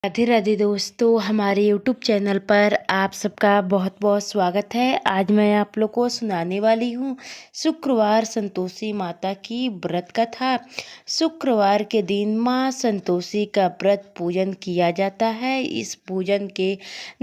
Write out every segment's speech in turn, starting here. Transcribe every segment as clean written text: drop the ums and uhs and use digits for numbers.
राधे राधे दोस्तों, हमारे YouTube channel पर आप सबका बहुत बहुत स्वागत है। आज मैं आप लोग को सुनाने वाली हूँ शुक्रवार संतोषी माता की व्रत कथा। शुक्रवार के दिन माँ संतोषी का व्रत पूजन किया जाता है। इस पूजन के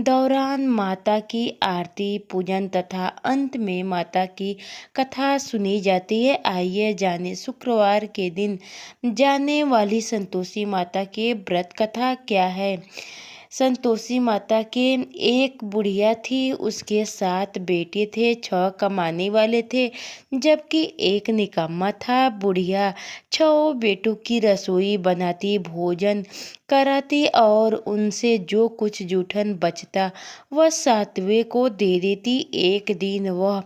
दौरान माता की आरती पूजन तथा अंत में माता की कथा सुनी जाती है। आइए जाने शुक्रवार के दिन जाने वाली संतोषी माता के व्रत कथा क्या है। संतोषी माता के एक बुढ़िया थी, उसके 7 बेटे थे, 6 कमाने वाले थे जबकि एक निकम्मा था। बुढ़िया 6 बेटों की रसोई बनाती, भोजन कराती और उनसे जो कुछ जूठन बचता वह 7वें को दे देती। एक दिन वह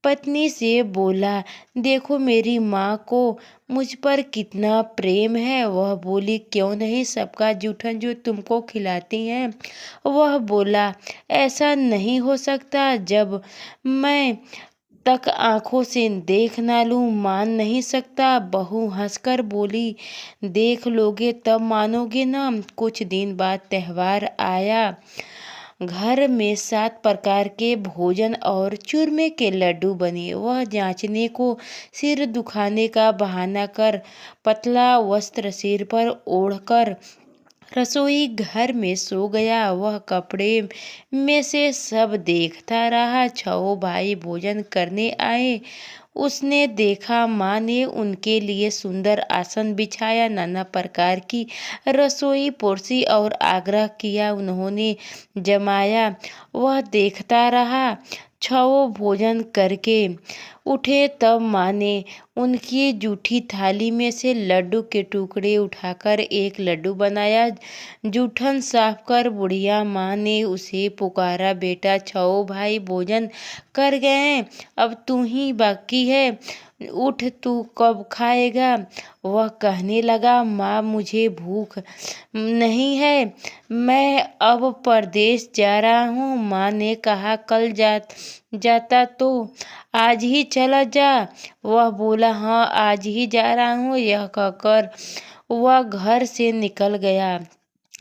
पत्नी से बोला, देखो मेरी माँ को मुझ पर कितना प्रेम है। वह बोली, क्यों नहीं, सबका जूठन जो तुमको खिलाती हैं। वह बोला, ऐसा नहीं हो सकता, जब मैं तक आंखों से देख ना लूं मान नहीं सकता। बहू हंसकर बोली, देख लोगे तब मानोगे ना। कुछ दिन बाद त्योहार आया। घर में 7 प्रकार के भोजन और चूरमे के लड्डू बने। वह जांचने को सिर दुखाने का बहाना कर पतला वस्त्र सिर पर ओढ़कर रसोई घर में सो गया। वह कपड़े में से सब देखता रहा। 6 भाई भोजन करने आए। उसने देखा माँ ने उनके लिए सुंदर आसन बिछाया, नाना प्रकार की रसोई परोसी और आग्रह किया उन्होंने जमाया। वह देखता रहा। 6 भोजन करके उठे तब माँ ने उनकी जूठी थाली में से लड्डू के टुकड़े उठाकर एक लड्डू बनाया। जूठन साफ कर बुढ़िया माँ ने उसे पुकारा, बेटा 6 भाई भोजन कर गए, अब तू ही बाकी है, उठ, तू कब खाएगा। वह कहने लगा, माँ मुझे भूख नहीं है, मैं अब परदेश जा रहा हूँ। माँ ने कहा, कल जाता तो आज ही चला जा। वह बोला, हाँ आज ही जा रहा हूँ। यह कहकर वह घर से निकल गया।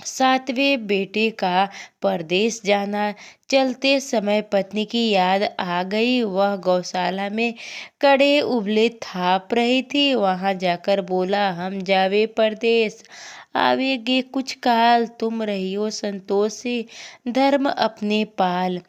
7वें बेटे का परदेश जाना। चलते समय पत्नी की याद आ गई। वह गौशाला में कड़े उबले थाप रही थी। वहां जाकर बोला, हम जावे परदेश, आवेगे कुछ काल, तुम रहियो संतोष से धर्म अपने पाल।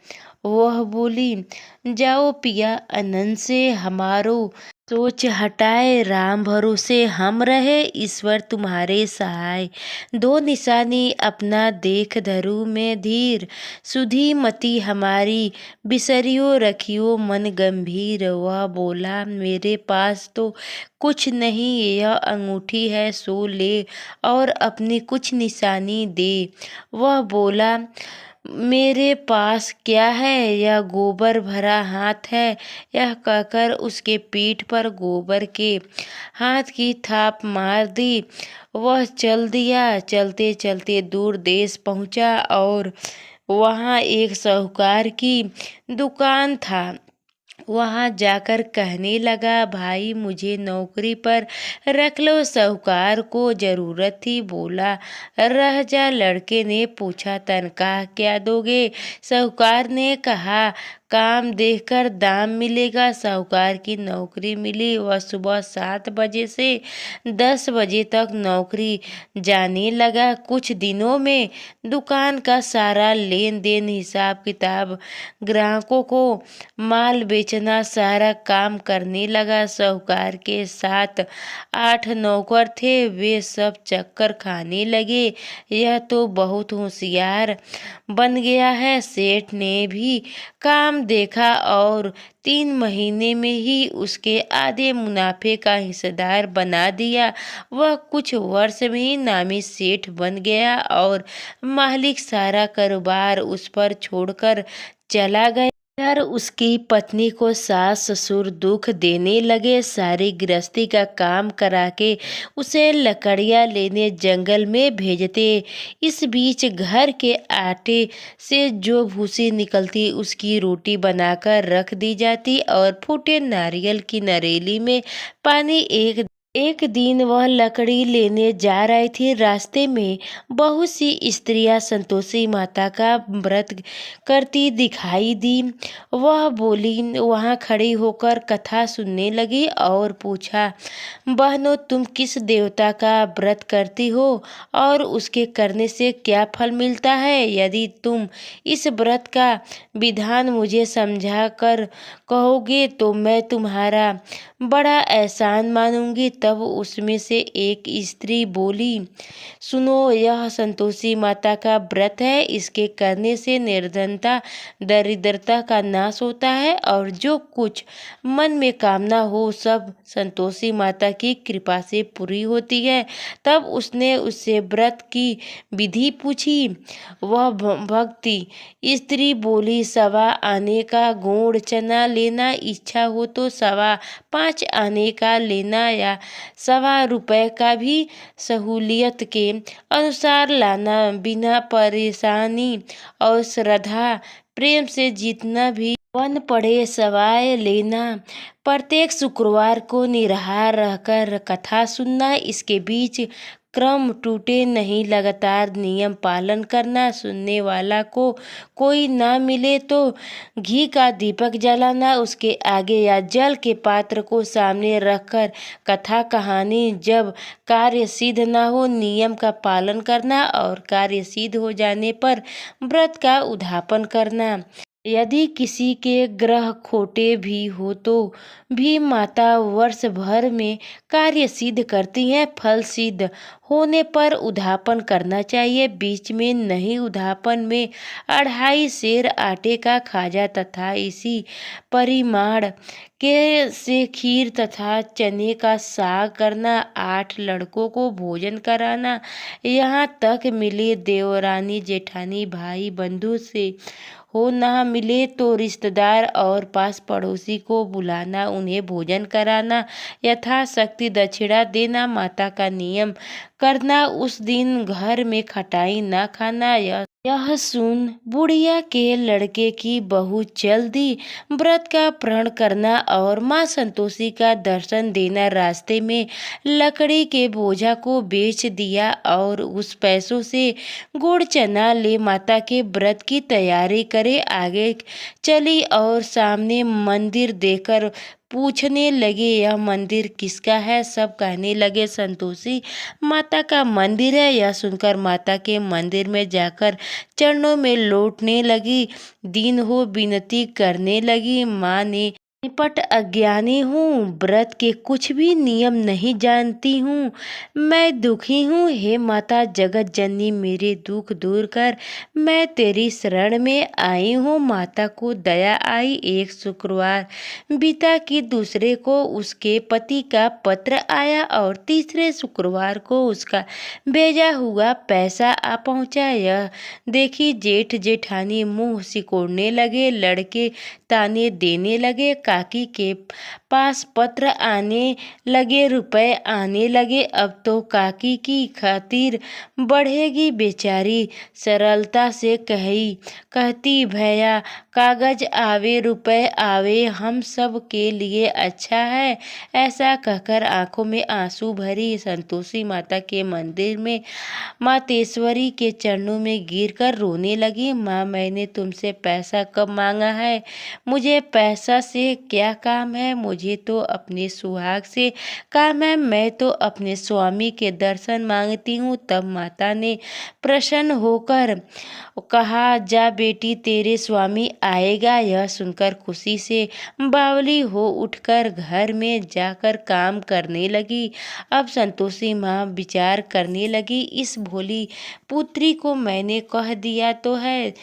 वह बोली, जाओ पिया अनंत से, हमारो सोच हटाए, राम भरोसे हम रहे, ईश्वर तुम्हारे सहाय। 2 निशानी अपना देख धरू में धीर, सुधी मति हमारी बिसरियो रखियो मन गंभीर। वह बोला, मेरे पास तो कुछ नहीं, यह अंगूठी है सो ले और अपनी कुछ निशानी दे। वह बोला, मेरे पास क्या है, यह गोबर भरा हाथ है। यह कहकर उसके पीठ पर गोबर के हाथ की थाप मार दी। वह चल दिया। चलते चलते दूर देश पहुंचा और वहां एक साहूकार की दुकान था। वहां जाकर कहने लगा, भाई मुझे नौकरी पर रख लो, साहूकार को जरूरत थी। बोला, रह जा। लड़के ने पूछा, तनख्वाह क्या दोगे। साहूकार ने कहा, काम देखकर दाम मिलेगा। साहूकार की नौकरी मिली। वह सुबह 7 बजे से 10 बजे तक नौकरी जाने लगा। कुछ दिनों में दुकान का सारा लेन देन, हिसाब किताब, ग्राहकों को माल बेचना, सारा काम करने लगा। साहूकार के 7-8 नौकर थे, वे सब चक्कर खाने लगे, यह तो बहुत होशियार बन गया है। सेठ ने भी काम देखा और 3 महीने में ही उसके आधे मुनाफे का हिस्सेदार बना दिया। वह कुछ वर्ष में ही नामी सेठ बन गया और मालिक सारा कारोबार उस पर छोड़कर चला गया। इधर उसकी पत्नी को सास ससुर दुख देने लगे। सारी गृहस्थी का काम करा के उसे लकड़ियां लेने जंगल में भेजते। इस बीच घर के आटे से जो भूसी निकलती उसकी रोटी बनाकर रख दी जाती और फूटे नारियल की नरेली में पानी एक एक दिन वह लकड़ी लेने जा रहे थे। रास्ते में बहुत सी स्त्रियां संतोषी माता का व्रत करती दिखाई दी। वह बोली, वहां खड़ी होकर कथा सुनने लगी और पूछा, बहनों, तुम किस देवता का व्रत करती हो और उसके करने से क्या फल मिलता है? यदि तुम इस व्रत का विधान मुझे समझा कर कहोगे तो मैं तुम्हारा बड़ा एहसान मानूंगी। तब उसमें से एक स्त्री बोली, सुनो, यह संतोषी माता का व्रत है। इसके करने से निर्धनता, दरिद्रता का नाश होता है और जो कुछ मन में कामना हो सब संतोषी माता की कृपा से पूरी होती है। तब उसने उससे व्रत की विधि पूछी। वह भक्ति स्त्री बोली, 1.25 आने का गुड़ चना लेना, इच्छा हो तो 5.25 आने का लेना या 1.25 का भी सहूलियत के अनुसार लाना, बिना परेशानी और श्रद्धा प्रेम से जितना भी बन पड़े सवाय लेना। प्रत्येक शुक्रवार को निराहार रहकर कथा सुनना, इसके बीच क्रम टूटे नहीं, लगातार नियम पालन करना। सुनने वाला को कोई ना मिले तो घी का दीपक जलाना, उसके आगे या जल के पात्र को सामने रखकर कथा कहानी। जब कार्य सिद्ध ना हो, नियम का पालन करना और कार्य सिद्ध हो जाने पर व्रत का उद्यापन करना। यदि किसी के ग्रह खोटे भी हो तो भी माता वर्ष भर में कार्य सिद्ध करती हैं। फल सिद्ध होने पर उद्यापन करना चाहिए। बीच में नहीं, उद्यापन में 2.5 सेर आटे का खाजा तथा इसी परिमाण के से खीर तथा चने का साग करना। 8 लड़कों को भोजन कराना। यहाँ तक मिले देवरानी जेठानी भाई बंधु से हो, ना मिले तो रिश्तेदार और पास पड़ोसी को बुलाना, उन्हें भोजन कराना, यथाशक्ति दक्षिणा देना। माता का नियम करना, उस दिन घर में खटाई ना खाना। यह सुन बुढ़िया के लड़के की बहू चल दी। व्रत का प्रण करना और माँ संतोषी का दर्शन देना। रास्ते में लकड़ी के बोझा को बेच दिया और उस पैसों से गुड़ चना ले माता के व्रत की तैयारी करे। आगे चली और सामने मंदिर देखकर पूछने लगे, यह मंदिर किसका है? सब कहने लगे, संतोषी माता का मंदिर है। यह सुनकर माता के मंदिर में जाकर चरणों में लौटने लगी। दीन हो विनती करने लगी, माँ ने निपट अज्ञानी हूँ, व्रत के कुछ भी नियम नहीं जानती हूँ, मैं दुखी हूँ। हे माता जगत जननी, मेरे दुख दूर कर, मैं तेरी शरण में आई हूँ। माता को दया आई। एक शुक्रवार बीता कि दूसरे को उसके पति का पत्र आया और तीसरे शुक्रवार को उसका भेजा हुआ पैसा आ पहुँचा। यह देखी जेठ जेठानी मुंह सिकोड़ने लगे, लड़के ताने देने लगे। काकी के पास पत्र आने लगे, रुपए आने लगे। अब तो काकी की खातिर बढ़ेगी। बेचारी सरलता से कहती, भैया कागज आवे रुपए आवे, हम सब के लिए अच्छा है। ऐसा कहकर आंखों में आंसू भरी संतोषी माता के मंदिर में मातेश्वरी के चरणों में गिरकर रोने लगी। माँ, मैंने तुमसे पैसा कब मांगा है? मुझे पैसा से क्या काम है? मुझे तो अपने सुहाग से काम है। मैं तो अपने स्वामी के दर्शन मांगती हूँ। तब माता ने प्रसन्न होकर कहा, जा बेटी, तेरे स्वामी आएगा। यह सुनकर खुशी से बावली हो उठकर घर में जाकर काम करने लगी। अब संतोषी माँ विचार करने लगी, इस भोली पुत्री को मैंने कह दिया तो है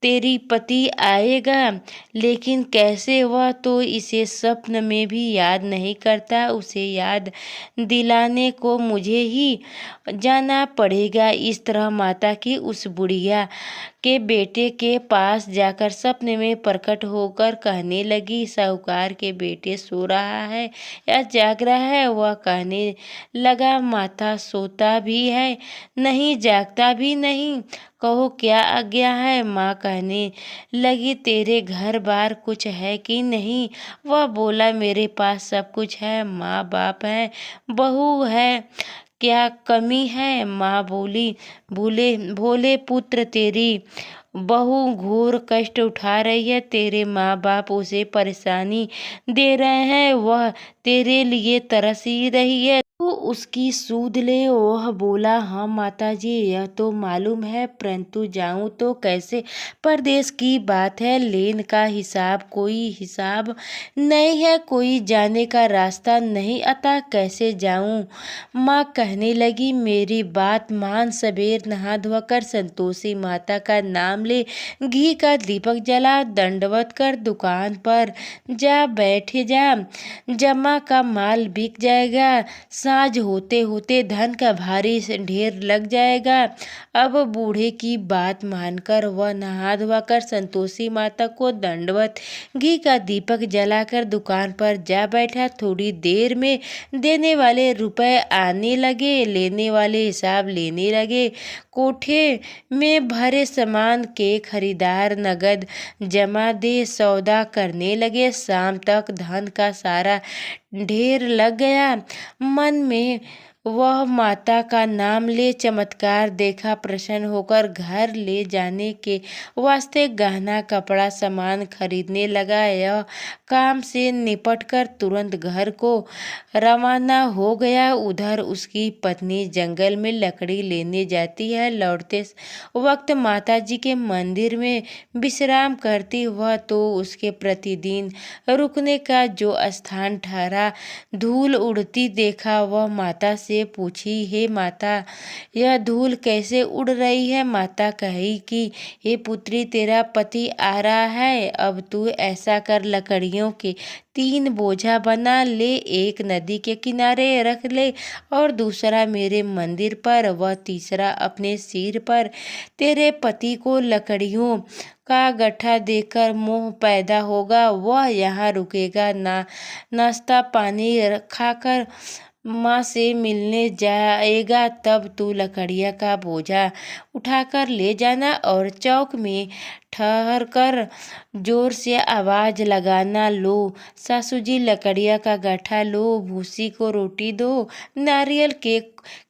तेरी पति आएगा, लेकिन कैसे? वह तो इसे स्वप्न में भी याद नहीं करता। उसे याद दिलाने को मुझे ही जाना पड़ेगा। इस तरह माता की उस बुढ़िया के बेटे के पास जाकर सपने में प्रकट होकर कहने लगी, साहूकार के बेटे सो रहा है या जाग रहा है? वह कहने लगा, माता सोता भी है नहीं, जागता भी नहीं। कहो क्या आज्ञा है। माँ कहने लगी तेरे घर बार कुछ है कि नहीं। वह बोला मेरे पास सब कुछ है, माँ बाप है, बहू है, क्या कमी है। माँ बोली भूले भोले पुत्र तेरी बहू घोर कष्ट उठा रही है, तेरे माँ बाप उसे परेशानी दे रहे हैं, वह तेरे लिए तरस ही रही है, तू उसकी सूध ले। वह बोला हाँ माताजी यह तो मालूम है, परंतु जाऊं तो कैसे। परदेश की बात है, लेन का हिसाब कोई हिसाब नहीं है, कोई जाने का रास्ता नहीं आता, कैसे जाऊं। माँ कहने लगी मेरी बात मान, सबेर नहा धोकर संतोषी माता का नाम ले, घी का दीपक जला, दंडवत कर दुकान पर जा बैठे जा, जमा का माल बिक जाएगा, साँझ होते होते धन का भारी से ढेर लग जाएगा। अब बूढ़े की बात मानकर वह नहा धोकर संतोषी माता को दंडवत घी का दीपक जलाकर दुकान पर जा बैठा। थोड़ी देर में देने वाले रुपए आने लगे, लेने वाले हिसाब लेने लगे। कोठे में भरे सामान के खरीदार नगद जमा दे सौदा करने लगे। शाम तक धन का सारा ढेर लग गया। मन में वह माता का नाम ले चमत्कार देखा, प्रसन्न होकर घर ले जाने के वास्ते गहना कपड़ा सामान खरीदने लगा। यह काम से निपटकर तुरंत घर को रवाना हो गया। उधर उसकी पत्नी जंगल में लकड़ी लेने जाती है, लौटते वक्त माताजी के मंदिर में विश्राम करती। वह तो उसके प्रतिदिन रुकने का जो स्थान ठहरा, धूल उड़ती देखा। वह माता से पूछी हे माता यह धूल कैसे उड़ रही है। माता कही कि हे पुत्री तेरा पति आ रहा है, अब तू ऐसा कर लकड़ियों के 3 बोझा बना ले, एक नदी के किनारे रख ले और दूसरा मेरे मंदिर पर व तीसरा अपने सिर पर। तेरे पति को लकड़ियों का गट्ठा देकर मोह पैदा होगा, वह यहाँ रुकेगा, नाश्ता पानी खाकर माँ से मिलने जाएगा। तब तू लकड़िया का बोझा उठाकर ले जाना और चौक में ठहर कर जोर से आवाज लगाना, लो सासू जी लकड़िया का गट्ठा लो, भूसी को रोटी दो, नारियल के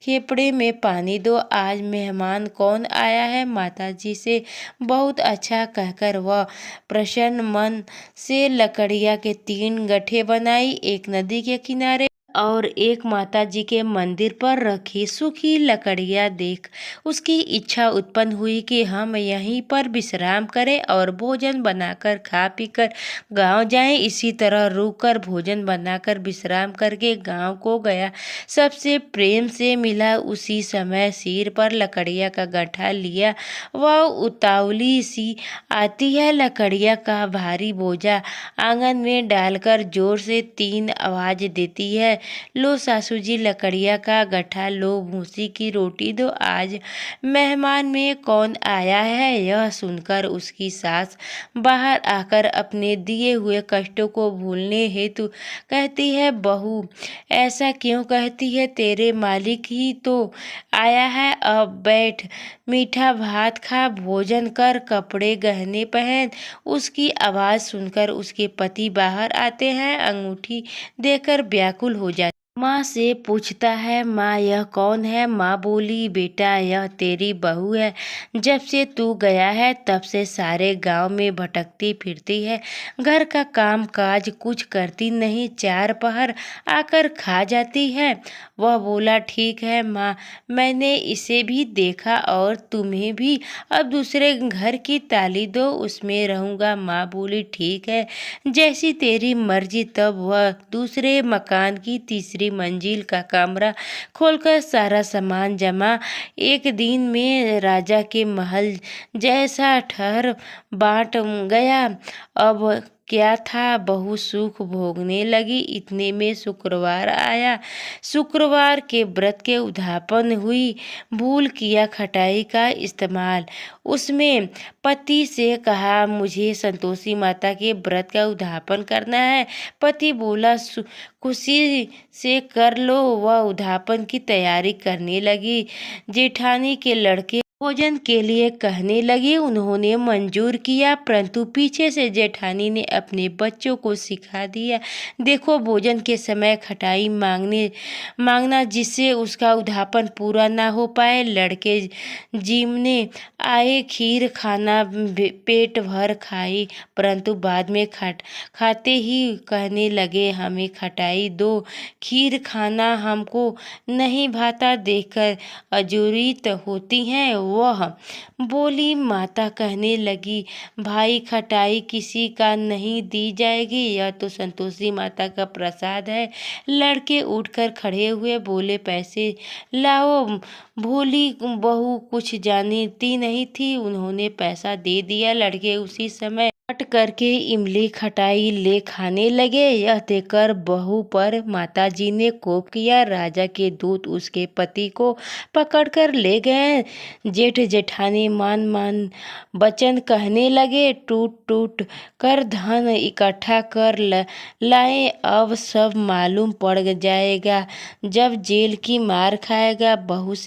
खेपड़े में पानी दो, आज मेहमान कौन आया है। माताजी से बहुत अच्छा कहकर वह प्रसन्न मन से लकड़िया के 3 गट्ठे बनाई, एक नदी के किनारे और एक माताजी के मंदिर पर रखी। सूखी लकड़ियाँ देख उसकी इच्छा उत्पन्न हुई कि हम यहीं पर विश्राम करें और भोजन बनाकर खा पीकर गांव जाएं। इसी तरह रुककर भोजन बनाकर विश्राम करके गांव को गया। सबसे प्रेम से मिला, उसी समय सिर पर लकड़िया का गट्ठा लिया। वह उतावली सी आती है, लकड़िया का भारी बोझा आंगन में डालकर जोर से 3 आवाज देती है, लो सासू जी लकड़िया का गट्ठा लो, भूसी की रोटी दो, आज मेहमान में कौन आया है। यह सुनकर उसकी सास बाहर आकर अपने दिए हुए कष्टों को भूलने हेतु कहती है, बहू ऐसा क्यों कहती है, तेरे मालिक ही तो आया है, अब बैठ मीठा भात खा, भोजन कर, कपड़े गहने पहन। उसकी आवाज़ सुनकर उसके पति बाहर आते हैं, अंगूठी देकर व्याकुल हो जाते। माँ से पूछता है, माँ यह कौन है। माँ बोली, बेटा यह तेरी बहू है, जब से तू गया है तब से सारे गांव में भटकती फिरती है, घर का काम काज कुछ करती नहीं, 4 पहर आकर खा जाती है। वह बोला, ठीक है माँ, मैंने इसे भी देखा और तुम्हें भी, अब दूसरे घर की ताली दो, उसमें रहूँगा। माँ बोली, ठीक है, जैसी तेरी मर्जी। तब वह दूसरे मकान की तीसरी मंजिल का कमरा खोलकर सारा सामान जमा, एक दिन में राजा के महल जैसा ठहर बांट गया। अब क्या था, बहु सुख भोगने लगी। इतने में शुक्रवार आया। शुक्रवार के व्रत के उद्यापन हुई। भूल किया खटाई का इस्तेमाल। उसमें पति से कहा, मुझे संतोषी माता के व्रत का उद्यापन करना है। पति बोला, खुशी से कर लो। वह उद्यापन की तैयारी करने लगी। जेठानी के लड़के भोजन के लिए कहने लगी। उन्होंने मंजूर किया, परंतु पीछे से जेठानी ने अपने बच्चों को सिखा दिया, देखो भोजन के समय खटाई मांगना जिससे उसका उद्यापन पूरा ना हो पाए। लड़के जीमने आए, खीर खाना पेट भर खाई, परंतु बाद में खाते ही कहने लगे, हमें खटाई दो, खीर खाना हमको नहीं भाता। देखकर अजूरित होती हैं वह बोली। माता कहने लगी, भाई खटाई किसी का नहीं दी जाएगी, यह तो संतोषी माता का प्रसाद है। लड़के उठकर खड़े हुए, बोले पैसे लाओ। भोली बहू कुछ जानती नहीं थी, उन्होंने पैसा दे दिया। लड़के उसी समय हट करके इमली खटाई ले खाने लगे। यह देखकर बहू पर माताजी ने कोप किया। राजा के दूत उसके पति को पकड़कर ले गए। जेठ जेठानी मान वचन कहने लगे, टूट टूट कर धन इकट्ठा कर लाए, अब सब मालूम पड़ जाएगा जब जेल की मार खाएगा। बहू से